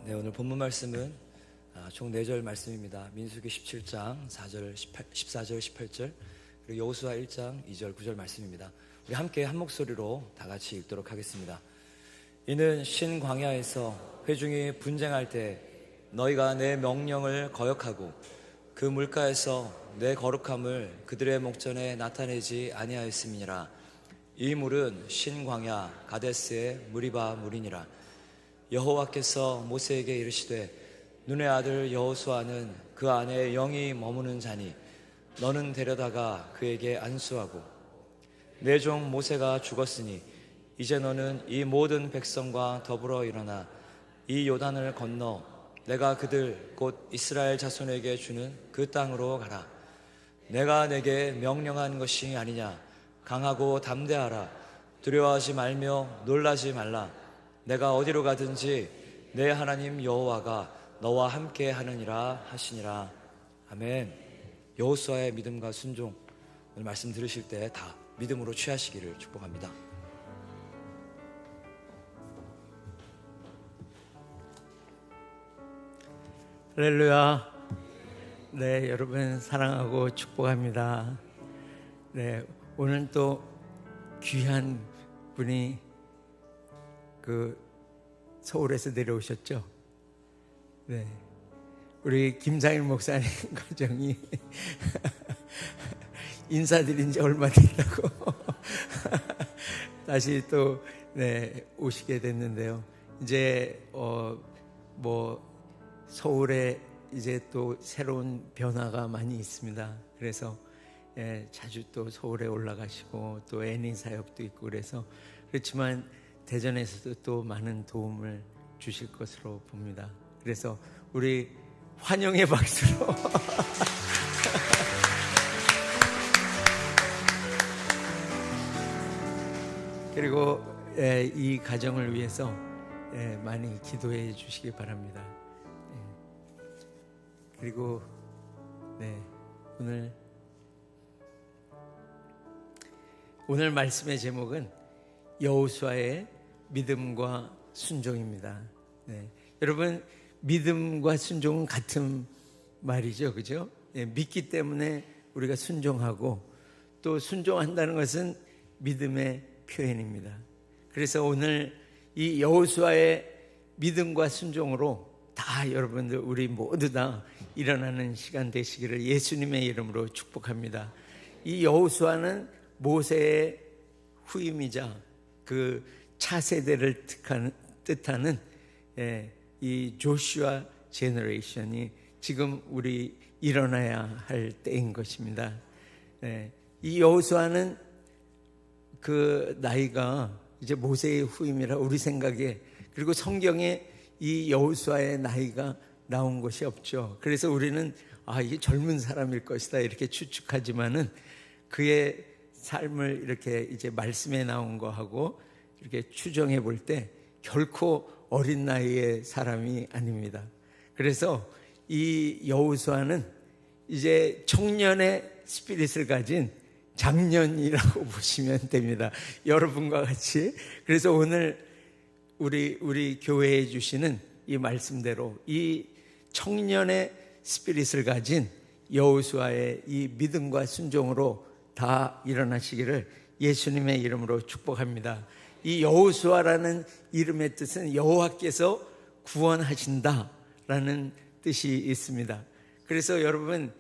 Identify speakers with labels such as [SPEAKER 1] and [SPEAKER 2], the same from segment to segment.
[SPEAKER 1] 네, 오늘 본문 말씀은 총 4절 말씀입니다. 민수기 17장 4절, 14절, 18절, 그리고 여호수아 1장 2절, 9절 말씀입니다. 우리 함께 한 목소리로 다 같이 읽도록 하겠습니다. 이는 신광야에서 회중이 분쟁할 때 너희가 내 명령을 거역하고 그 물가에서 내 거룩함을 그들의 목전에 나타내지 아니하였음이니라. 이 물은 신광야 가데스의 무리바 물이니라. 여호와께서 모세에게 이르시되 눈의 아들 여호수아는 그 안에 영이 머무는 자니 너는 데려다가 그에게 안수하고 내 종 모세가 죽었으니 이제 너는 이 모든 백성과 더불어 일어나 이 요단을 건너 내가 그들 곧 이스라엘 자손에게 주는 그 땅으로 가라. 내가 내게 명령한 것이 아니냐. 강하고 담대하라. 두려워하지 말며 놀라지 말라. 내가 어디로 가든지 내 하나님 여호와가 너와 함께 하느니라 하시니라. 아멘. 여호수아의 믿음과 순종, 오늘 말씀 들으실 때 다 믿음으로 취하시기를 축복합니다.
[SPEAKER 2] 할렐루야. 네, 여러분 사랑하고 축복합니다. 네, 오늘 또 귀한 분이 서울에서 내려오셨죠. 네, 우리 김상일 목사님 가정이 인사드린 지 얼마 됐다고 다시 또 오시게 됐는데요. 이제 서울에 이제 또 새로운 변화가 많이 있습니다. 그래서 자주 또 서울에 올라가시고 또 애니 사역도 있고 그렇지만 대전에서도 또 많은 도움을 주실 것으로 봅니다. 그래서 우리 환영의 박수로 그리고 이 가정을 위해서 많이 기도해 주시기 바랍니다. 그리고 오늘 말씀의 제목은 여호수아의 믿음과 순종입니다. 여러분, 믿음과 순종은 같은 말이죠, 그죠? 믿기 때문에 우리가 순종하고 또 순종한다는 것은 믿음의 표현입니다. 그래서 오늘 이 여호수아의 믿음과 순종으로 다 여러분들 우리 모두 다 일어나는 시간 되시기를 예수님의 이름으로 축복합니다. 이 여호수아는 모세의 후임이자 그 차세대를 뜻하는 이 조슈아 제너레이션이 지금 우리 일어나야 할 때인 것입니다. 이 여호수아는 그 나이가 이제 모세의 후임이라 우리 생각에, 그리고 성경에 이 여호수아의 나이가 나온 것이 없죠. 그래서 우리는 이게 젊은 사람일 것이다 이렇게 추측하지만은 그의 삶을 이렇게 이제 말씀에 나온 거하고 이렇게 추정해 볼 때 결코 어린 나이의 사람이 아닙니다. 그래서 이 여호수아는 이제 청년의 스피릿을 가진 장년이라고 보시면 됩니다. 여러분과 같이. 그래서 오늘 우리 교회에 주시는 이 말씀대로 이 청년의 스피릿을 가진 여호수아의 이 믿음과 순종으로 다 일어나시기를 예수님의 이름으로 축복합니다. 이 여호수아라는 이름의 뜻은 여호와께서 구원하신다라는 뜻이 있습니다. 그래서 여러분,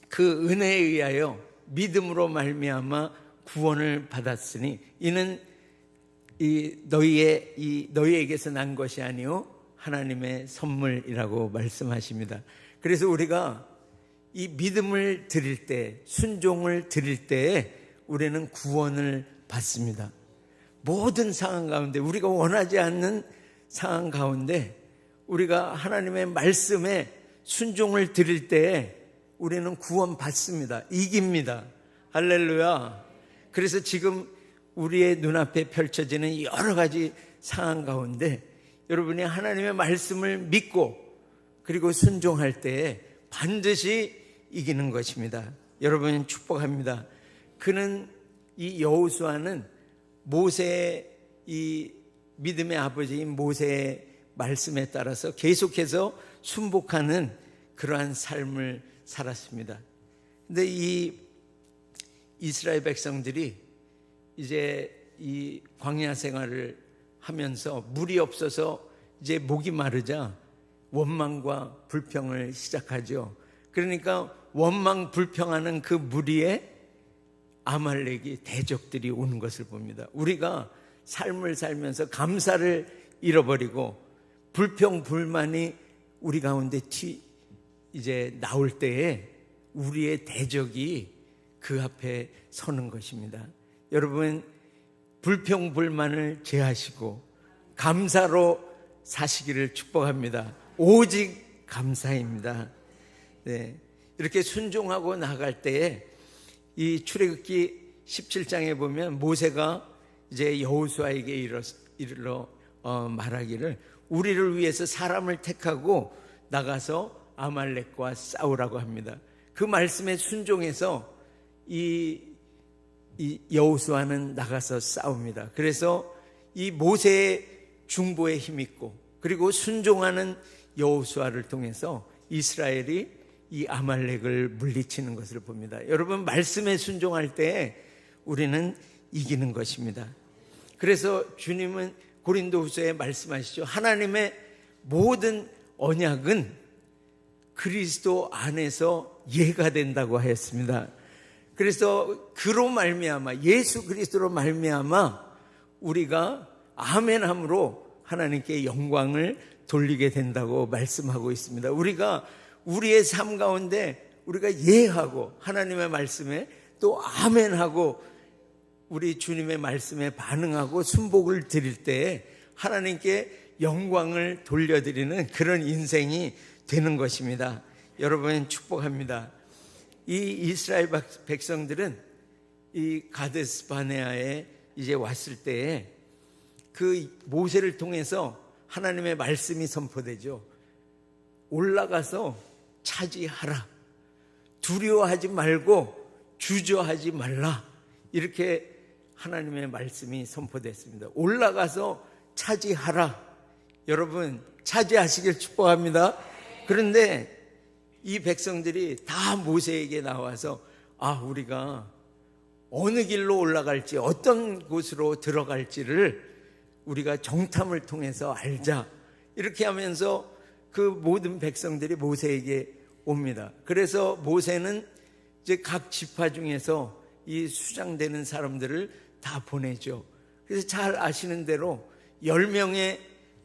[SPEAKER 2] 그 은혜에 의하여 믿음으로 말미암아 구원을 받았으니 이는 너희에게서 난 것이 아니요 하나님의 선물이라고 말씀하십니다. 그래서 우리가 이 믿음을 드릴 때, 순종을 드릴 때에 우리는 구원을 받습니다. 모든 상황 가운데, 우리가 원하지 않는 상황 가운데 우리가 하나님의 말씀에 순종을 드릴 때에 우리는 구원 받습니다. 이깁니다. 할렐루야. 그래서 지금 우리의 눈앞에 펼쳐지는 여러 가지 상황 가운데 여러분이 하나님의 말씀을 믿고 그리고 순종할 때에 반드시 이기는 것입니다. 여러분 축복합니다. 이 여호수아는 모세의 이 믿음의 아버지인 모세의 말씀에 따라서 계속해서 순복하는 그러한 삶을 살았습니다. 근데 이 이스라엘 백성들이 이제 이 광야 생활을 하면서 물이 없어서 이제 목이 마르자 원망과 불평을 시작하죠. 그러니까 원망 불평하는 그 무리에 아말렉이 대적들이 오는 것을 봅니다. 우리가 삶을 살면서 감사를 잃어버리고 불평 불만이 우리 가운데 이제 나올 때에 우리의 대적이 그 앞에 서는 것입니다. 여러분, 불평 불만을 제하시고 감사로 사시기를 축복합니다. 오직 감사입니다. 네, 이렇게 순종하고 나갈 때에 이 출애굽기 17장에 보면 모세가 이제 여호수아에게 이르러 말하기를 우리를 위해서 사람을 택하고 나가서 아말렉과 싸우라고 합니다. 그 말씀에 순종해서 이 여호수아는 나가서 싸웁니다. 그래서 이 모세의 중보에 힘있고 그리고 순종하는 여호수아를 통해서 이스라엘이 이 아말렉을 물리치는 것을 봅니다. 여러분, 말씀에 순종할 때 우리는 이기는 것입니다. 그래서 주님은 고린도후서에 말씀하시죠. 하나님의 모든 언약은 그리스도 안에서 예가 된다고 하였습니다. 그래서 그로 말미암아 예수 그리스도로 말미암아 우리가 아멘함으로 하나님께 영광을 돌리게 된다고 말씀하고 있습니다. 우리가 우리의 삶 가운데 우리가 예하고 하나님의 말씀에 또 아멘하고 우리 주님의 말씀에 반응하고 순복을 드릴 때 하나님께 영광을 돌려드리는 그런 인생이 되는 것입니다. 여러분, 축복합니다. 이 이스라엘 백성들은 이 가데스 바네아에 이제 왔을 때에 그 모세를 통해서 하나님의 말씀이 선포되죠. 올라가서 차지하라. 두려워하지 말고 주저하지 말라. 이렇게 하나님의 말씀이 선포됐습니다. 올라가서 차지하라. 여러분, 차지하시길 축복합니다. 그런데 이 백성들이 다 모세에게 나와서 우리가 어느 길로 올라갈지 어떤 곳으로 들어갈지를 우리가 정탐을 통해서 알자. 이렇게 하면서 그 모든 백성들이 모세에게 옵니다. 그래서 모세는 이제 각 지파 중에서 이 수장되는 사람들을 다 보내죠. 그래서 잘 아시는 대로 10명의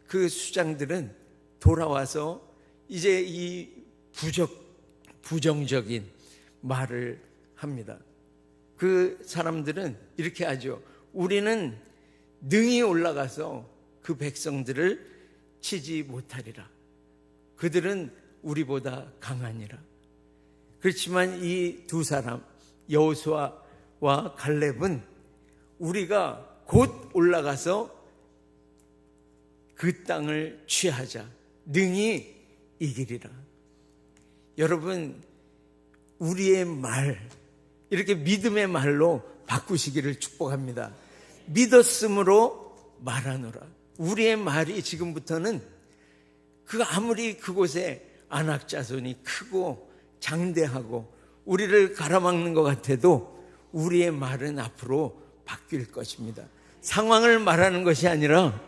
[SPEAKER 2] 그 수장들은 돌아와서 이제 이 부정적인 말을 합니다. 그 사람들은 이렇게 하죠. 우리는 능히 올라가서 그 백성들을 치지 못하리라. 그들은 우리보다 강하니라. 그렇지만 이 두 사람 여호수아와 갈렙은 우리가 곧 올라가서 그 땅을 취하자. 능히 이기리라. 여러분, 우리의 말, 이렇게 믿음의 말로 바꾸시기를 축복합니다. 믿었으므로 말하노라. 우리의 말이 지금부터는 아무리 그곳에 안악자손이 크고 장대하고 우리를 가로막는 것 같아도 우리의 말은 앞으로 바뀔 것입니다. 상황을 말하는 것이 아니라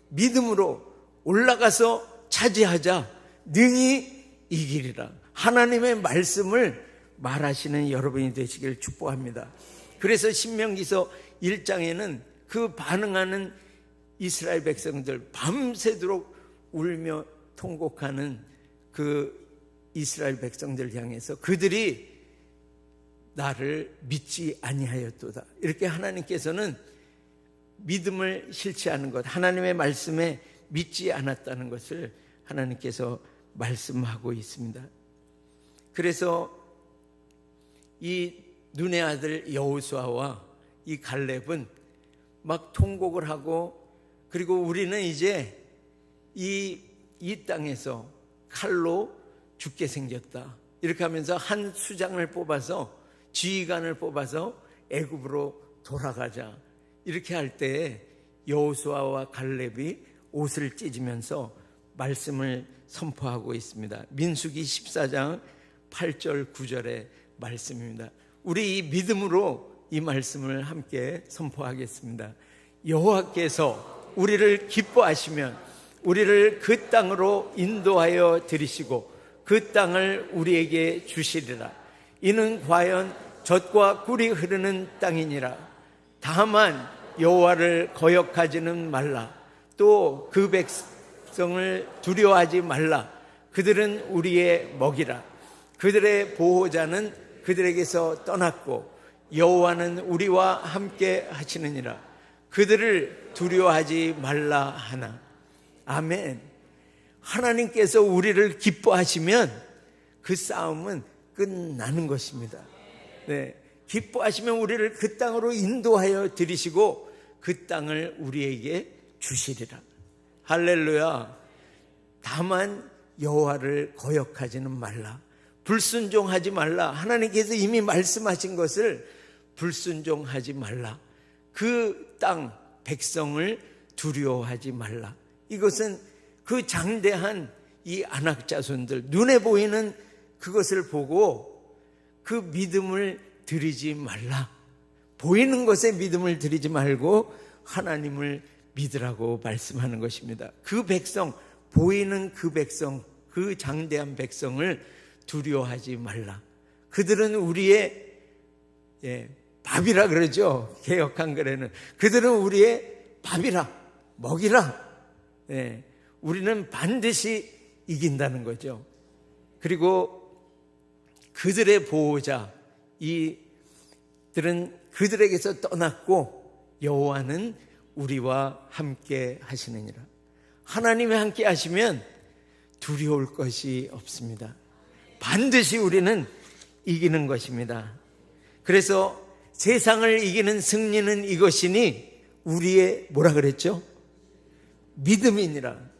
[SPEAKER 2] 믿음으로 올라가서 차지하자. 능히 이기리라. 하나님의 말씀을 말하시는 여러분이 되시길 축복합니다. 그래서 신명기서 1장에는 그 반응하는 이스라엘 백성들, 밤새도록 울며 통곡하는 그 이스라엘 백성들 향해서 그들이 나를 믿지 아니하였도다. 이렇게 하나님께서는 믿음을 실체하는 것, 하나님의 말씀에 믿지 않았다는 것을 하나님께서 말씀하고 있습니다. 그래서 이 눈의 아들 여호수아와 이 갈렙은 막 통곡을 하고, 그리고 우리는 이제 이 땅에서 칼로 죽게 생겼다. 이렇게 하면서 한 수장을 뽑아서, 지휘관을 뽑아서 애굽으로 돌아가자. 이렇게 할 때에 여호수아와 갈렙이 옷을 찢으면서 말씀을 선포하고 있습니다. 민수기 14장 8절 9절의 말씀입니다. 우리 이 믿음으로 이 말씀을 함께 선포하겠습니다. 여호와께서 우리를 기뻐하시면 우리를 그 땅으로 인도하여 들이시고 그 땅을 우리에게 주시리라. 이는 과연 젖과 꿀이 흐르는 땅이니라. 다만 여호와를 거역하지는 말라. 또 그 백성을 두려워하지 말라. 그들은 우리의 먹이라. 그들의 보호자는 그들에게서 떠났고 여호와는 우리와 함께 하시느니라. 그들을 두려워하지 말라 하나. 아멘. 하나님께서 우리를 기뻐하시면 그 싸움은 끝나는 것입니다. 네. 기뻐하시면 우리를 그 땅으로 인도하여 들이시고 그 땅을 우리에게 주시리라. 할렐루야. 다만 여호와를 거역하지는 말라. 불순종하지 말라. 하나님께서 이미 말씀하신 것을 불순종하지 말라. 그 땅 백성을 두려워하지 말라. 이것은 그 장대한 이 아낙 자손들, 눈에 보이는 그것을 보고 그 믿음을 드리지 말라. 보이는 것에 믿음을 드리지 말고 하나님을 믿으라고 말씀하는 것입니다. 그 백성, 보이는 그 백성, 그 장대한 백성을 두려워하지 말라. 그들은 우리의 밥이라 그러죠. 개역 한글에는. 그들은 우리의 밥이라, 먹이라. 우리는 반드시 이긴다는 거죠. 그리고 그들의 보호자, 이들은 그들에게서 떠났고 여호와는 우리와 함께 하시느니라. 하나님이 함께 하시면 두려울 것이 없습니다. 반드시 우리는 이기는 것입니다. 그래서 세상을 이기는 승리는 이것이니 우리의 뭐라 그랬죠? 믿음이니라.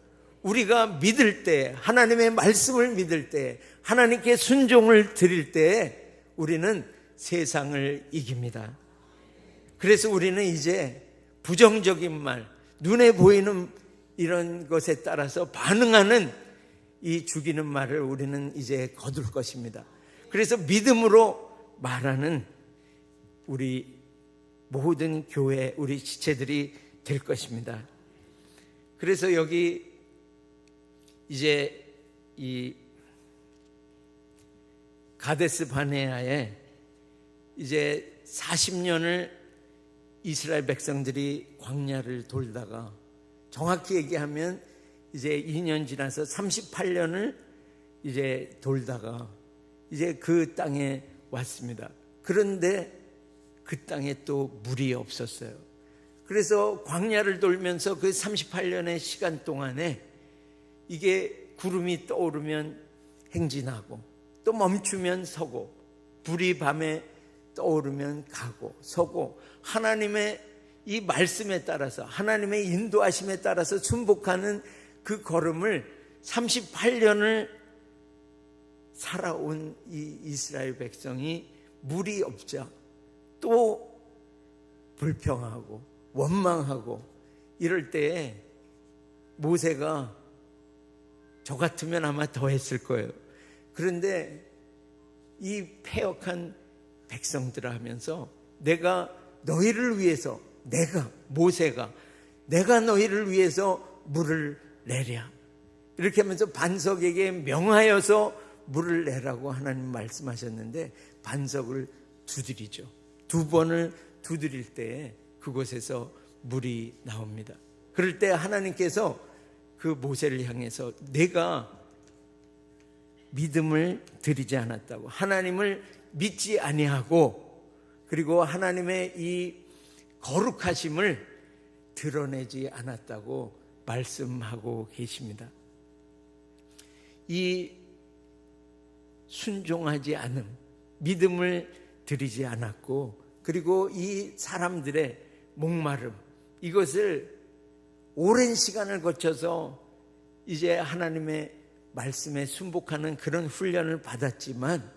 [SPEAKER 2] 우리가 믿을 때, 하나님의 말씀을 믿을 때, 하나님께 순종을 드릴 때 우리는 세상을 이깁니다. 그래서 우리는 이제 부정적인 말, 눈에 보이는 이런 것에 따라서 반응하는 이 죽이는 말을 우리는 이제 거둘 것입니다. 그래서 믿음으로 말하는 우리 모든 교회, 우리 지체들이 될 것입니다. 그래서 여기 이제 이 가데스 바네아에 이제 40년을 이스라엘 백성들이 광야를 돌다가 정확히 얘기하면 이제 2년 지나서 38년을 이제 돌다가 이제 그 땅에 왔습니다. 그런데 그 땅에 또 물이 없었어요. 그래서 광야를 돌면서 그 38년의 시간 동안에 이게 구름이 떠오르면 행진하고 또 멈추면 서고 불이 밤에 떠오르면 가고 서고 하나님의 이 말씀에 따라서 하나님의 인도하심에 따라서 순복하는 그 걸음을 38년을 살아온 이 이스라엘 백성이 물이 없자 또 불평하고 원망하고 이럴 때에 모세가 저 같으면 아마 더 했을 거예요. 그런데 이 패역한 백성들을 하면서 내가 너희를 위해서 모세가 내가 너희를 위해서 물을 내랴 이렇게 하면서 반석에게 명하여서 물을 내라고 하나님 말씀하셨는데 반석을 두드리죠. 2번을 두드릴 때에 그곳에서 물이 나옵니다. 그럴 때 하나님께서 그 모세를 향해서 내가 믿음을 드리지 않았다고, 하나님을 믿지 아니하고 그리고 하나님의 이 거룩하심을 드러내지 않았다고 말씀하고 계십니다. 이 순종하지 않음, 믿음을 드리지 않았고 그리고 이 사람들의 목마름, 이것을 오랜 시간을 거쳐서 이제 하나님의 말씀에 순복하는 그런 훈련을 받았지만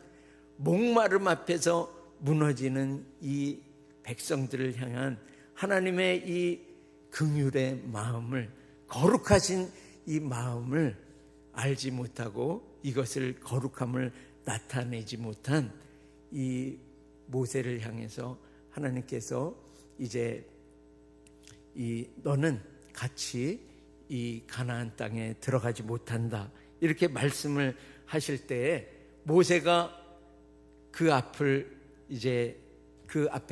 [SPEAKER 2] 목마름 앞에서 무너지는 이 백성들을 향한 하나님의 이 긍휼의 마음을, 거룩하신 이 마음을 알지 못하고 이것을 거룩함을 나타내지 못한 이 모세를 향해서 하나님께서 이제 너는 같이 이 가나안 땅에 들어가지 못한다, 이렇게 말씀을 하실 때에 모세가 그 앞에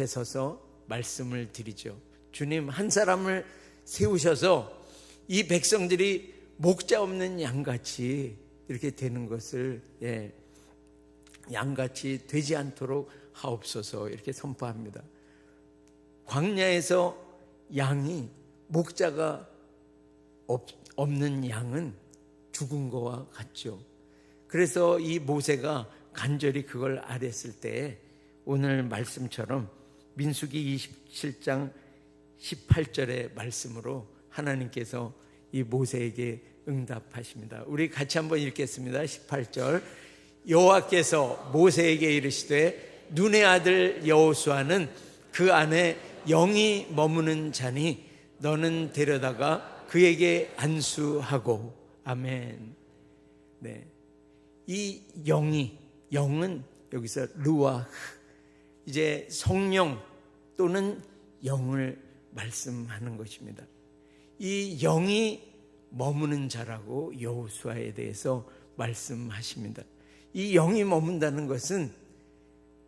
[SPEAKER 2] 서서 말씀을 드리죠. 주님, 한 사람을 세우셔서 이 백성들이 목자 없는 양같이 이렇게 되는 것을 양같이 되지 않도록 하옵소서, 이렇게 선포합니다. 광야에서 양이 목자가 없는 양은 죽은 거와 같죠. 그래서 이 모세가 간절히 그걸 아뢰었을 때에 오늘 말씀처럼 민수기 27장 18절의 말씀으로 하나님께서 이 모세에게 응답하십니다. 우리 같이 한번 읽겠습니다. 18절. 여호와께서 모세에게 이르시되 눈의 아들 여호수아는 그 안에 영이 머무는 자니 너는 데려다가 그에게 안수하고. 아멘. 네. 이 영은 여기서 르와흐, 이제 성령 또는 영을 말씀하는 것입니다. 이 영이 머무는 자라고 여호수아에 대해서 말씀하십니다. 이 영이 머문다는 것은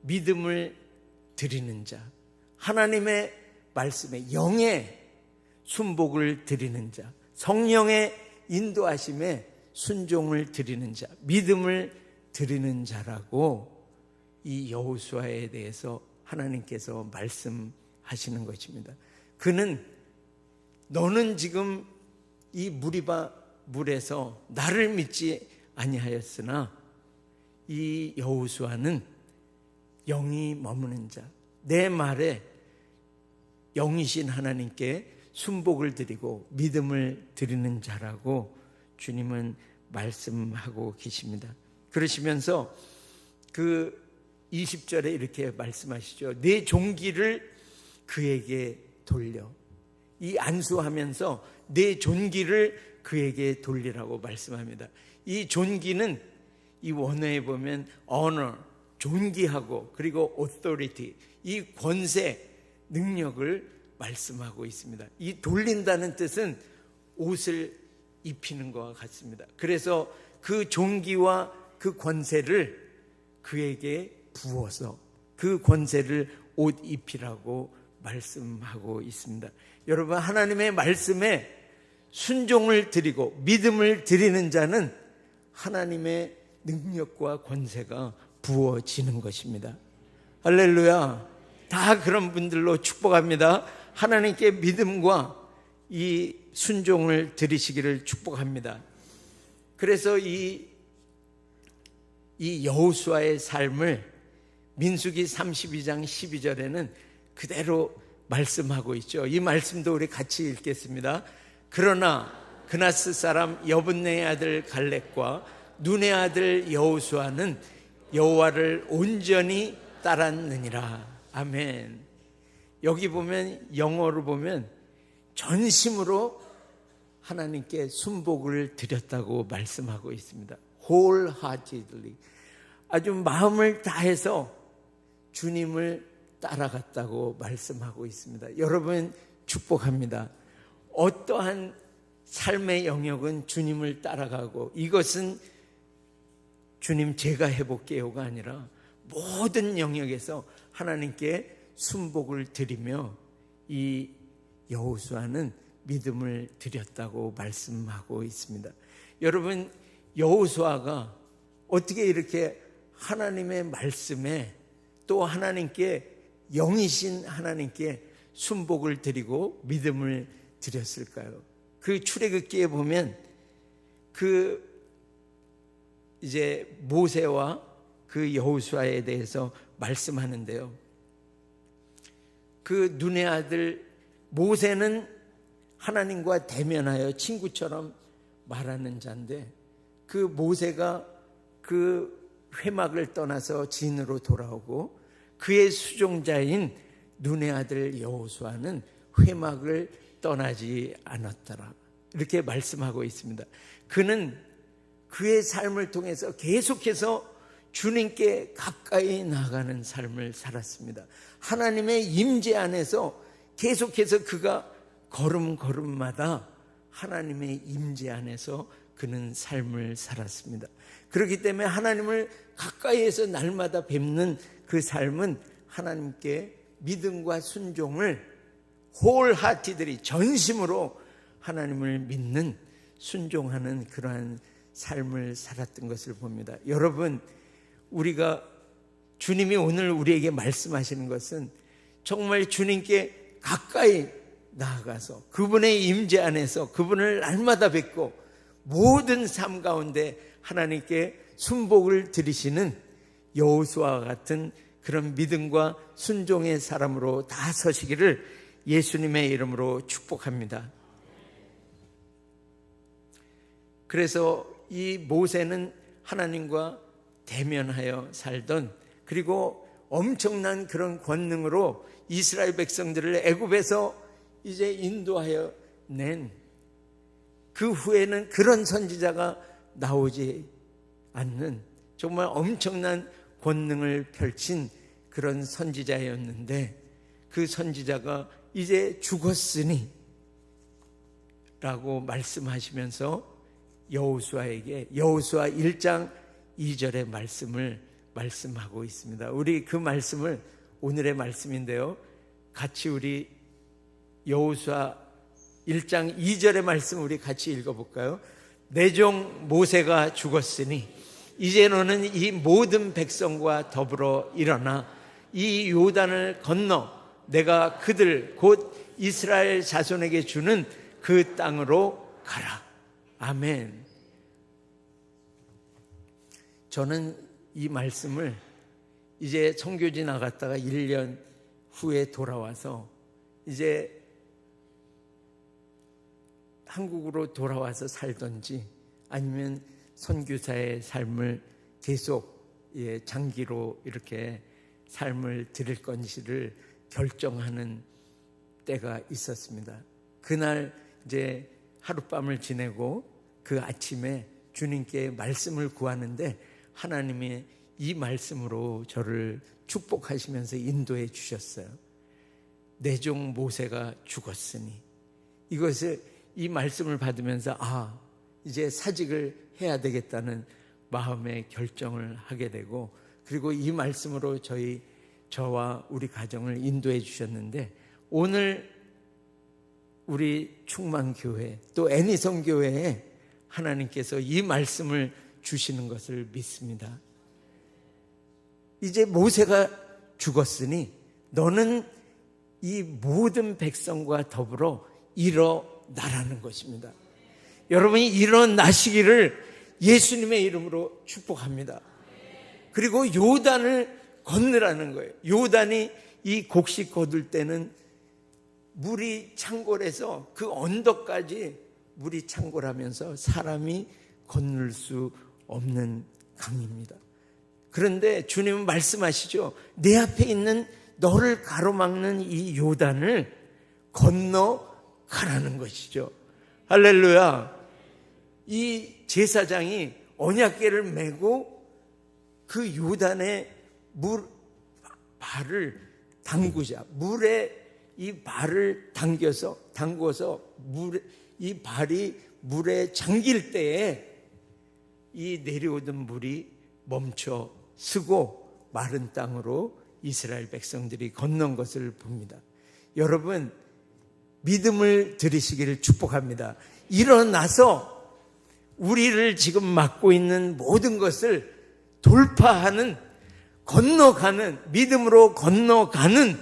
[SPEAKER 2] 믿음을 드리는 자, 하나님의 말씀에 영의 순복을 드리는 자, 성령의 인도하심에 순종을 드리는 자, 믿음을 드리는 자라고 이 여호수아에 대해서 하나님께서 말씀하시는 것입니다. 그는 너는 지금 이 무리바 물에서 나를 믿지 아니하였으나 이 여호수아는 영이 머무는 자, 내 말에 영이신 하나님께 순복을 드리고 믿음을 드리는 자라고 주님은 말씀하고 계십니다. 그러시면서 그 20절에 이렇게 말씀하시죠. 내 존귀를 그에게 돌려. 이 안수하면서 내 존귀를 그에게 돌리라고 말씀합니다. 이 존귀는 이 원어에 보면 honor, 존귀하고, 그리고 authority, 이 권세, 능력을 말씀하고 있습니다. 이 돌린다는 뜻은 옷을 입히는 것과 같습니다. 그래서 그 존귀와 그 권세를 그에게 부어서 그 권세를 옷 입히라고 말씀하고 있습니다. 여러분, 하나님의 말씀에 순종을 드리고 믿음을 드리는 자는 하나님의 능력과 권세가 부어지는 것입니다. 할렐루야. 다 그런 분들로 축복합니다. 하나님께 믿음과 이 순종을 드리시기를 축복합니다. 그래서 이 여호수아의 삶을 민수기 32장 12절에는 그대로 말씀하고 있죠. 이 말씀도 우리 같이 읽겠습니다. 그러나 그나스 사람 여분네의 아들 갈렙과 눈의 아들 여호수아는 여호와를 온전히 따랐느니라. 아멘. 여기 보면 영어로 보면 전심으로 하나님께 순복을 드렸다고 말씀하고 있습니다. wholeheartedly, 아주 마음을 다해서 주님을 따라갔다고 말씀하고 있습니다. 여러분, 축복합니다. 어떠한 삶의 영역은 주님을 따라가고, 이것은 주님 제가 해볼게요가 아니라 모든 영역에서 하나님께 순복을 드리며 이 여호수아는 믿음을 드렸다고 말씀하고 있습니다. 여러분, 여호수아가 어떻게 이렇게 하나님의 말씀에 또 하나님께 영이신 하나님께 순복을 드리고 믿음을 드렸을까요? 그 출애굽기에 보면 이제 모세와 그 여호수아에 대해서 말씀하는데요. 그 눈의 아들 모세는 하나님과 대면하여 친구처럼 말하는 자인데, 그 모세가 그 회막을 떠나서 진으로 돌아오고 그의 수종자인 눈의 아들 여호수아는 회막을 떠나지 않았더라. 이렇게 말씀하고 있습니다. 그는 그의 삶을 통해서 계속해서 주님께 가까이 나가는 삶을 살았습니다. 하나님의 임재 안에서 계속해서 그가 걸음걸음마다 하나님의 임재 안에서 그는 삶을 살았습니다. 그렇기 때문에 하나님을 가까이에서 날마다 뵙는 그 삶은 하나님께 믿음과 순종을 홀하티들이 전심으로 하나님을 믿는 순종하는 그러한 삶을 살았던 것을 봅니다. 여러분, 우리가 주님이 오늘 우리에게 말씀하시는 것은 정말 주님께 가까이 나아가서 그분의 임재 안에서 그분을 날마다 뵙고 모든 삶 가운데 하나님께 순복을 드리시는 여호수아와 같은 그런 믿음과 순종의 사람으로 다 서시기를 예수님의 이름으로 축복합니다. 그래서 이 모세는 하나님과 대면하여 살던, 그리고 엄청난 그런 권능으로 이스라엘 백성들을 애굽에서 이제 인도하여 낸, 그 후에는 그런 선지자가 나오지 않는 정말 엄청난 권능을 펼친 그런 선지자였는데, 그 선지자가 이제 죽었으니 라고 말씀하시면서 여호수아에게 여호수아 1장 2절의 말씀을 말씀하고 있습니다. 우리 그 말씀을, 오늘의 말씀인데요, 같이 우리 여호수아 1장 2절의 말씀 우리 같이 읽어볼까요? 내 종 모세가 죽었으니 이제 너는 이 모든 백성과 더불어 일어나 이 요단을 건너 내가 그들 곧 이스라엘 자손에게 주는 그 땅으로 가라. 아멘. 저는 이 말씀을 이제 선교지 나갔다가 1년 후에 돌아와서 이제 한국으로 돌아와서 살던지 아니면 선교사의 삶을 계속 장기로 이렇게 삶을 드릴 건지를 결정하는 때가 있었습니다. 그날 이제 하룻밤을 지내고 그 아침에 주님께 말씀을 구하는데 하나님이 이 말씀으로 저를 축복하시면서 인도해 주셨어요. 내 종 모세가 죽었으니, 이것을, 이 말씀을 받으면서 이제 사직을 해야 되겠다는 마음의 결정을 하게 되고, 그리고 이 말씀으로 저와 우리 가정을 인도해 주셨는데, 오늘 우리 충만교회 또 애니성교회에 하나님께서 이 말씀을 주시는 것을 믿습니다. 이제 모세가 죽었으니 너는 이 모든 백성과 더불어 일어나라는 것입니다. 여러분이 일어나시기를 예수님의 이름으로 축복합니다. 그리고 요단을 건너라는 거예요. 요단이 이 곡식 거둘 때는 물이 창궐해서 그 언덕까지 물이 창궐하면서 사람이 건널 수 없는 강입니다. 그런데 주님은 말씀하시죠. 내 앞에 있는 너를 가로막는 이 요단을 건너가라는 것이죠. 할렐루야. 이 제사장이 언약궤를 메고 그 요단의 발을 담그자, 물에 이 발을 담궈서 이 발이 물에 잠길 때에 이 내려오던 물이 멈춰 서고 마른 땅으로 이스라엘 백성들이 건넌 것을 봅니다. 여러분, 믿음을 들으시기를 축복합니다. 일어나서 우리를 지금 맡고 있는 모든 것을 돌파하는, 건너가는, 믿음으로 건너가는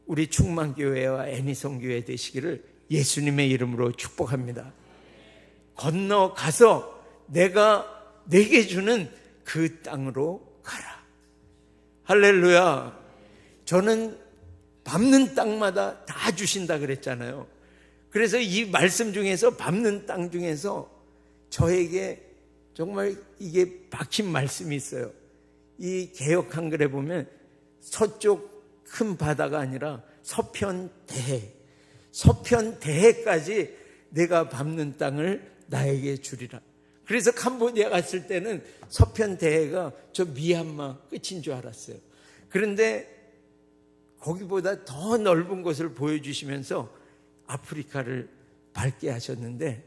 [SPEAKER 2] 우리 충만교회와 애니성교회 되시기를 예수님의 이름으로 축복합니다. 건너가서 내가 내게 주는 그 땅으로 가라. 할렐루야. 저는 밟는 땅마다 다 주신다 그랬잖아요. 그래서 이 말씀 중에서 밟는 땅 중에서 저에게 정말 이게 박힌 말씀이 있어요. 이 개역 한글에 보면 서쪽 큰 바다가 아니라 서편 대해까지 내가 밟는 땅을 나에게 주리라. 그래서 캄보디아 갔을 때는 서편 대해가 저 미얀마 끝인 줄 알았어요. 그런데 거기보다 더 넓은 곳을 보여주시면서 아프리카를 밟게 하셨는데,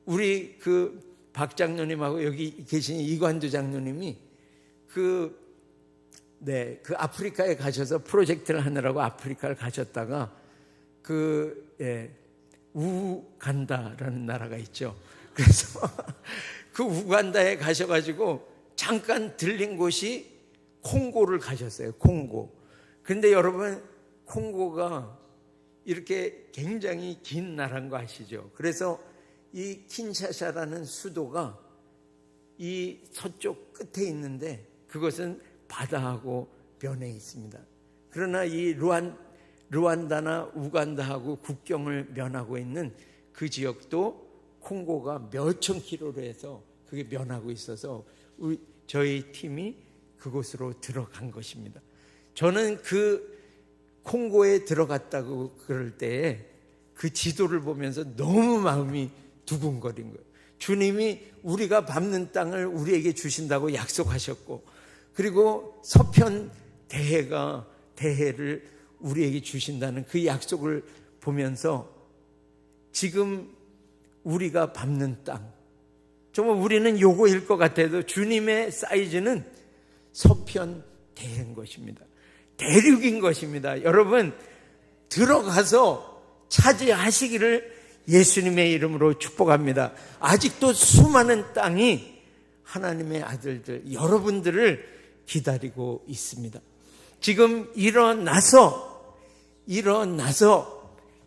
[SPEAKER 2] 우리 그 박 장로님하고 여기 계신 이관두 장로님이 그 아프리카에 가셔서 프로젝트를 하느라고 아프리카를 가셨다가 우간다라는 나라가 있죠. 그래서 그 우간다에 가셔가지고 잠깐 들린 곳이 콩고를 가셨어요. 콩고. 그런데 여러분, 콩고가 이렇게 굉장히 긴 나라인 거 아시죠? 그래서 이 킨샤사라는 수도가 이 서쪽 끝에 있는데 그것은 바다하고 면해 있습니다. 그러나 이 루안다나 우간다하고 국경을 면하고 있는 그 지역도 콩고가 몇천 킬로로 해서 그게 면하고 있어서 저희 팀이 그곳으로 들어간 것입니다. 저는 그 콩고에 들어갔다고 그럴 때에 그 지도를 보면서 너무 마음이 두근거린 거예요. 주님이 우리가 밟는 땅을 우리에게 주신다고 약속하셨고, 그리고 서편 대해를 우리에게 주신다는 그 약속을 보면서 지금 우리가 밟는 땅, 정말 우리는 요거일 것 같아도 주님의 사이즈는 서편 대해인 것입니다. 대륙인 것입니다. 여러분, 들어가서 차지하시기를 예수님의 이름으로 축복합니다. 아직도 수많은 땅이 하나님의 아들들, 여러분들을 기다리고 있습니다. 지금 일어나서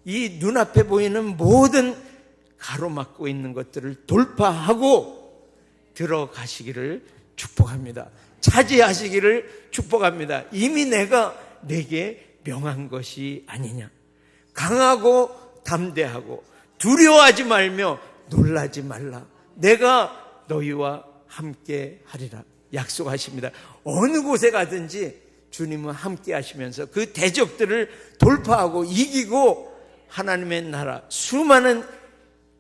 [SPEAKER 2] 이 눈앞에 보이는 모든 가로막고 있는 것들을 돌파하고 들어가시기를 축복합니다. 차지하시기를 축복합니다. 이미 내게 명한 것이 아니냐. 강하고 담대하고 두려워하지 말며 놀라지 말라. 내가 너희와 함께 하리라 약속하십니다. 어느 곳에 가든지 주님은 함께 하시면서 그 대적들을 돌파하고 이기고 하나님의 나라, 수많은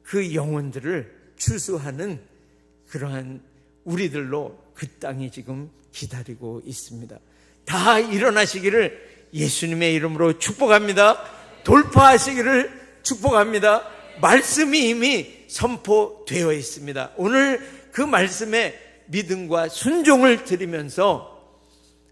[SPEAKER 2] 그 영혼들을 추수하는 그러한 우리들로 그 땅이 지금 기다리고 있습니다. 다 일어나시기를 예수님의 이름으로 축복합니다. 돌파하시기를 축복합니다. 말씀이 이미 선포되어 있습니다. 오늘 그 말씀에 믿음과 순종을 드리면서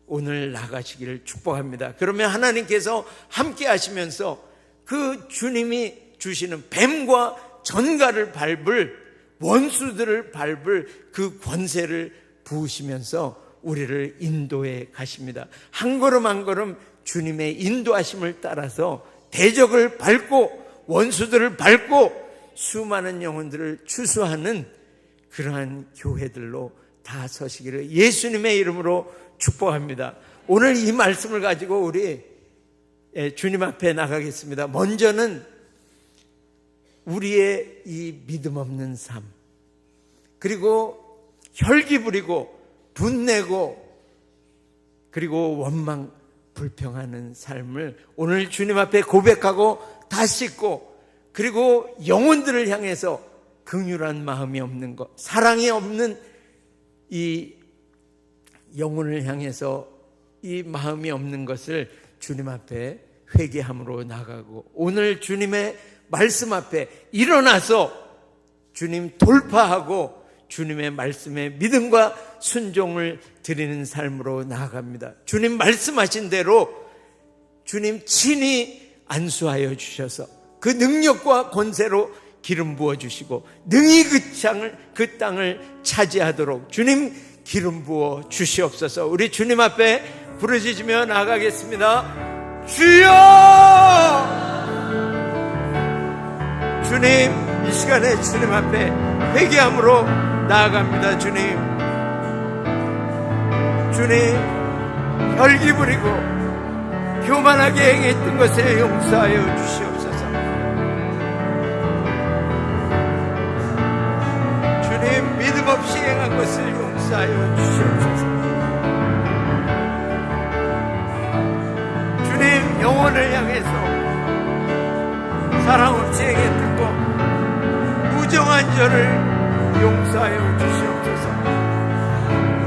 [SPEAKER 2] 오늘 나가시기를 축복합니다. 그러면 하나님께서 함께 하시면서 그 주님이 주시는 뱀과 전갈을 밟을, 원수들을 밟을 그 권세를 부으시면서 우리를 인도해 가십니다. 한 걸음 한 걸음 주님의 인도하심을 따라서 대적을 밟고 원수들을 밟고 수많은 영혼들을 추수하는 그러한 교회들로 다 서시기를 예수님의 이름으로 축복합니다. 오늘 이 말씀을 가지고 우리 주님 앞에 나가겠습니다. 먼저는 우리의 이 믿음 없는 삶, 그리고 혈기 부리고 분내고 그리고 원망 불평하는 삶을 오늘 주님 앞에 고백하고 다 씻고, 그리고 영혼들을 향해서 긍휼한 마음이 없는 것, 사랑이 없는 이 영혼을 향해서 이 마음이 없는 것을 주님 앞에 회개함으로 나가고, 오늘 주님의 말씀 앞에 일어나서 주님 돌파하고 주님의 말씀에 믿음과 순종을 드리는 삶으로 나아갑니다. 주님 말씀하신 대로 주님 친히 안수하여 주셔서 그 능력과 권세로 기름 부어 주시고 능히 그 땅을 차지하도록 주님 기름 부어 주시옵소서. 우리 주님 앞에 부르짖으며 나아가겠습니다. 주여! 주님, 이 시간에 주님 앞에 회개함으로 나아갑니다. 주님, 혈기 부리고 교만하게 행했던 것에 용서하여 주시옵소서. 주님, 믿음 없이 행한 것을 용서하여 주시옵소서. 주님, 영혼을 향해서 사랑 없이 행했던 것, 불정한 저를 용서하여 주시옵소서.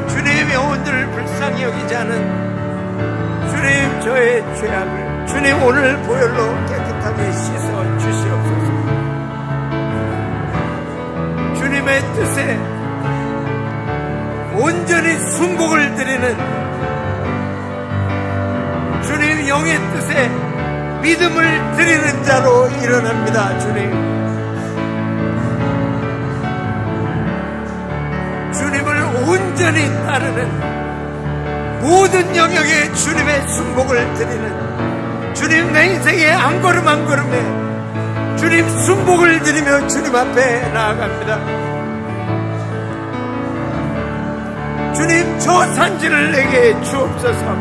[SPEAKER 2] 주님, 영혼들을 불쌍히 여기지 않은 주님, 저의 죄악을 주님 오늘 보혈로 깨끗하게 씻어 주시옵소서. 주님의 뜻에 온전히 순복을 드리는 주님 영의 뜻에 믿음을 드리는 자로 일어납니다. 주님을 온전히 따르는 모든 영역에 주님의 순복을 드리는 주님 내 인생의 한 걸음 한 걸음에 주님 순복을 드리며 주님 앞에 나아갑니다. 주님, 저 산지를 내게 주옵소서.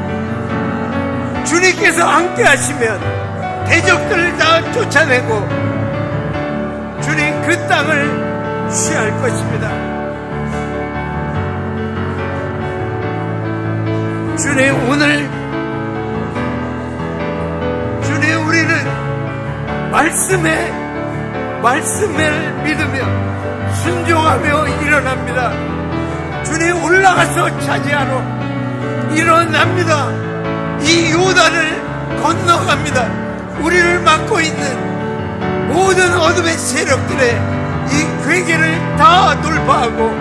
[SPEAKER 2] 주님께서 함께 하시면 대적들을 다 쫓아내고 주님 그 땅을 취할 것입니다. 주님, 오늘 주님, 우리는 말씀을 믿으며 순종하며 일어납니다. 주님, 올라가서 차지하러 일어납니다. 이 요단을 건너갑니다. 우리를 막고 있는 모든 어둠의 세력들의 이 괴계를 다 돌파하고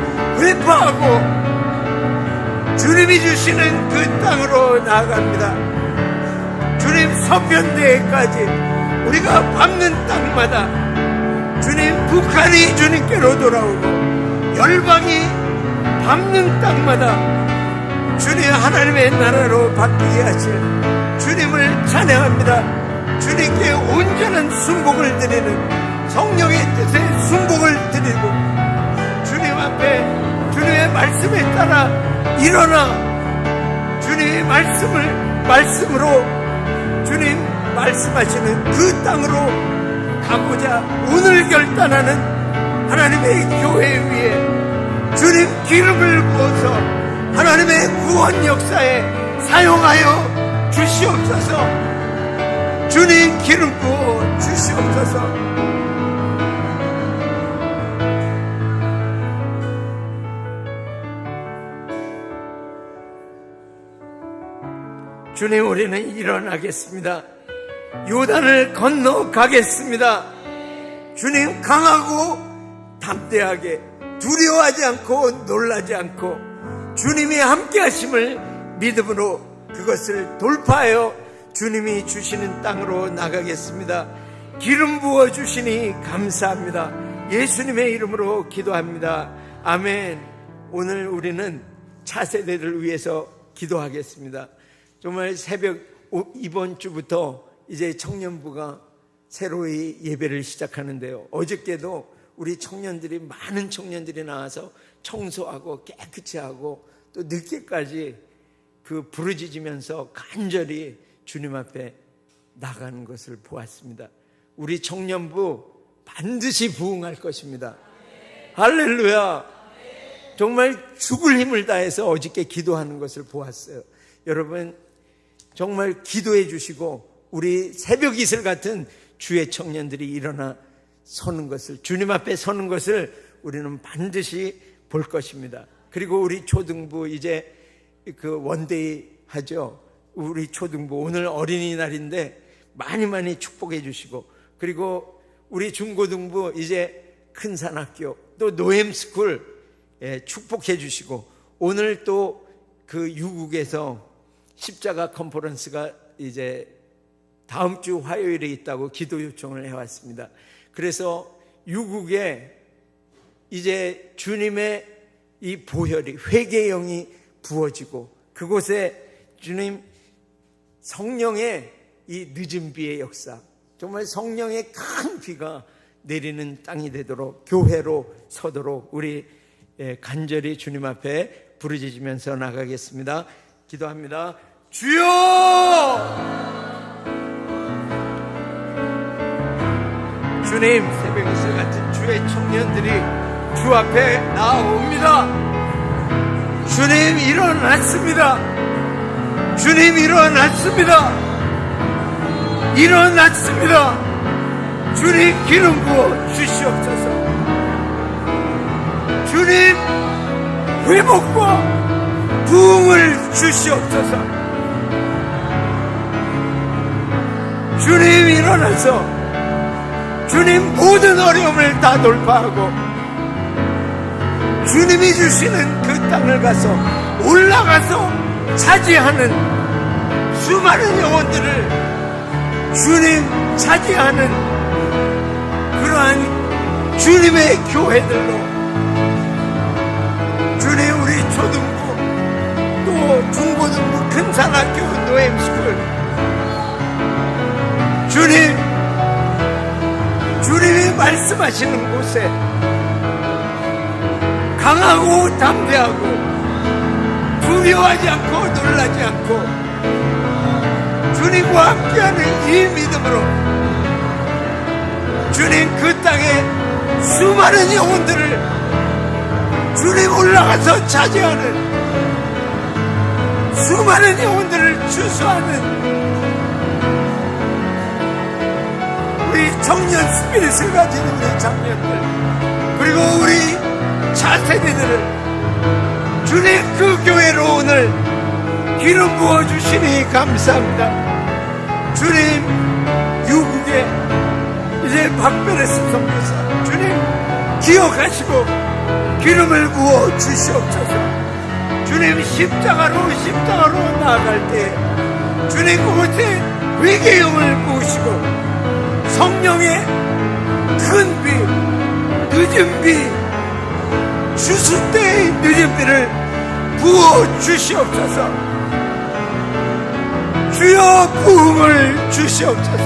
[SPEAKER 2] 회파하고 주님이 주시는 그 땅으로 나아갑니다. 주님, 서편대에까지 우리가 밟는 땅마다 주님, 북한이 주님께로 돌아오고 열방이 밟는 땅마다 주님 하나님의 나라로 바뀌게 하실 주님을 찬양합니다. 주님께 온전한 순복을 드리는 성령의 뜻에 순복을 드리고 주님 앞에 주님의 말씀에 따라 일어나 주님의 말씀으로 주님 말씀하시는 그 땅으로 가고자 오늘 결단하는 하나님의 교회 위에 주님 기름을 부어서 하나님의 구원 역사에 사용하여 주시옵소서. 주님, 기름 부어 주시옵소서. 주님, 우리는 일어나겠습니다. 요단을 건너가겠습니다. 주님, 강하고 담대하게 두려워하지 않고 놀라지 않고 주님이 함께 하심을 믿음으로 그것을 돌파하여 주님이 주시는 땅으로 나가겠습니다. 기름 부어 주시니 감사합니다. 예수님의 이름으로 기도합니다. 아멘. 오늘 우리는 차세대를 위해서 기도하겠습니다. 정말 새벽 이번 주부터 이제 청년부가 새로이 예배를 시작하는데요. 어저께도 우리 청년들이 많은 청년들이 나와서 청소하고 깨끗이 하고 또 늦게까지 그 부르짖으면서 간절히 주님 앞에 나가는 것을 보았습니다. 우리 청년부 반드시 부흥할 것입니다. 할렐루야. 정말 죽을 힘을 다해서 어저께 기도하는 것을 보았어요. 여러분 정말 기도해 주시고 우리 새벽 이슬 같은 주의 청년들이 일어나 서는 것을, 주님 앞에 서는 것을 우리는 반드시 볼 것입니다. 그리고 우리 초등부 이제 그 원데이 하죠. 우리 초등부 오늘 어린이날인데 많이 축복해 주시고, 그리고 우리 중고등부 이제 큰산학교 또 노엠스쿨 축복해 주시고, 오늘 또 그 유국에서 십자가 컨퍼런스가 이제 다음 주 화요일에 있다고 기도 요청을 해왔습니다. 그래서 유국에 이제 주님의 이 보혈이, 회개의 영이 부어지고 그곳에 주님 성령의 이 늦은 비의 역사, 정말 성령의 큰 비가 내리는 땅이 되도록 교회로 서도록 우리 간절히 주님 앞에 부르짖으면서 나가겠습니다. 기도합니다. 주여! 주님, 새벽 이슬 같은 주의 청년들이 주 앞에 나옵니다. 주님 일어났습니다. 주님 일어났습니다. 일어났습니다. 주님 기름 부어 주시옵소서. 회복과 부흥을 주시옵소서. 주님 일어나서 주님 모든 어려움을 다 돌파하고 주님이 주시는 그 땅을 가서 올라가서 차지하는 수많은 영혼들을 주님 차지하는 그러한 주님의 교회들로 주님 우리 초등부 또 중고등부 큰산학교 노엠스쿨 주님이 말씀하시는 곳에 강하고 담대하고 두려워하지 않고 놀라지 않고 주님과 함께하는 이 믿음으로 주님 그 땅에 수많은 영혼들을 주님 올라가서 차지하는 수많은 영혼들을 주수하는 우리 청년 스피릿을 가진 우리 청년들 그리고 우리 차세대들을 주님 그 교회로 오늘 기름 부어주시니 감사합니다. 주님 유국에 이제 박베레스 선교사 주님 기억하시고 기름을 부어 주시옵소서. 주님 십자가로 나아갈 때 주님 그곳에 위기영을 부으시고 성령의 큰 비, 늦은 비, 추수 때의 늦은 비를 부어 주시옵소서. 주여 부흥을 주시옵소서.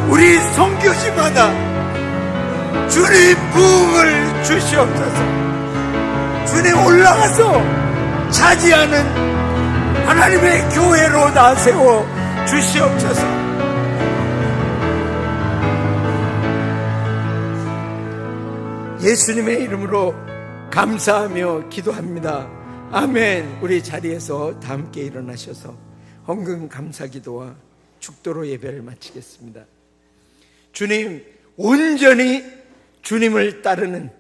[SPEAKER 2] 우리 선교지마다 주님 부흥을 주시옵소서. 주님 올라가서 차지하는 하나님의 교회로 나세워 주시옵소서. 예수님의 이름으로 감사하며 기도합니다. 아멘. 우리 자리에서 다 함께 일어나셔서 헌금 감사기도와 축도로 예배를 마치겠습니다. 주님, 온전히 주님을 따르는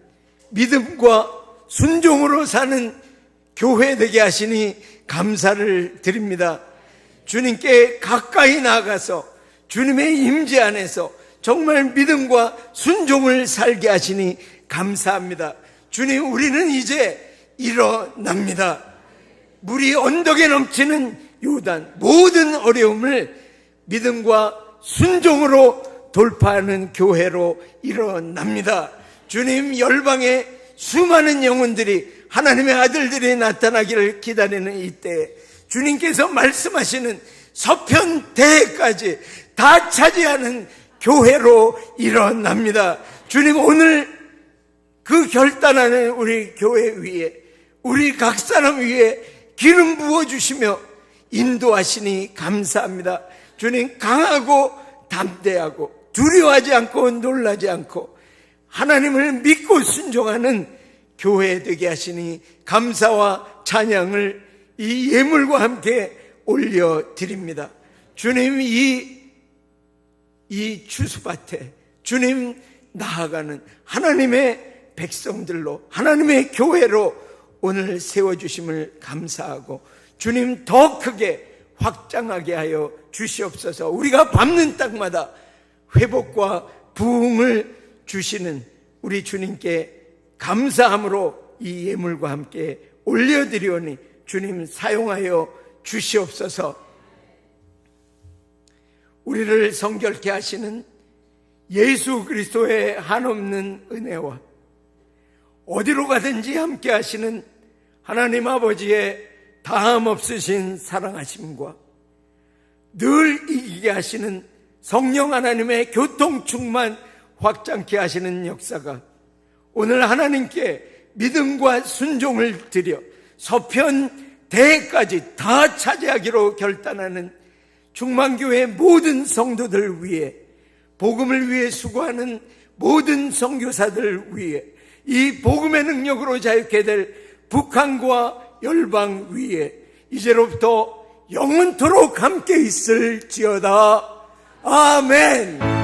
[SPEAKER 2] 믿음과 순종으로 사는 교회 되게 하시니 감사를 드립니다. 주님께 가까이 나아가서 주님의 임재 안에서 정말 믿음과 순종을 살게 하시니 감사합니다. 주님, 우리는 이제 일어납니다. 물이 언덕에 넘치는 요단, 모든 어려움을 믿음과 순종으로 돌파하는 교회로 일어납니다. 주님, 열방의 수많은 영혼들이 하나님의 아들들이 나타나기를 기다리는 이때 주님께서 말씀하시는 서편대까지 다 차지하는 교회로 일어납니다. 주님, 오늘 그 결단하는 우리 교회 위에 우리 각 사람 위에 기름 부어주시며 인도하시니 감사합니다. 주님, 강하고 담대하고 두려워하지 않고 놀라지 않고 하나님을 믿고 순종하는 교회 되게 하시니 감사와 찬양을 이 예물과 함께 올려드립니다. 주님, 이 추수밭에 주님 나아가는 하나님의 백성들로 하나님의 교회로 오늘 세워주심을 감사하고 주님 더 크게 확장하게 하여 주시옵소서. 우리가 밟는 땅마다 회복과 부흥을 주시는 우리 주님께 감사함으로 이 예물과 함께 올려드리오니 주님 사용하여 주시옵소서. 우리를 성결케 하시는 예수 그리스도의 한없는 은혜와 어디로 가든지 함께 하시는 하나님 아버지의 다함 없으신 사랑하심과 늘 이기게 하시는 성령 하나님의 교통 충만 확장케 하시는 역사가 오늘 하나님께 믿음과 순종을 드려 서편대까지 다 차지하기로 결단하는 충만교회 모든 성도들 위해 복음을 위해 수고하는 모든 선교사들 위해 이 복음의 능력으로 자유케 될 북한과 열방 위에 이제로부터 영원토록 함께 있을지어다. 아멘.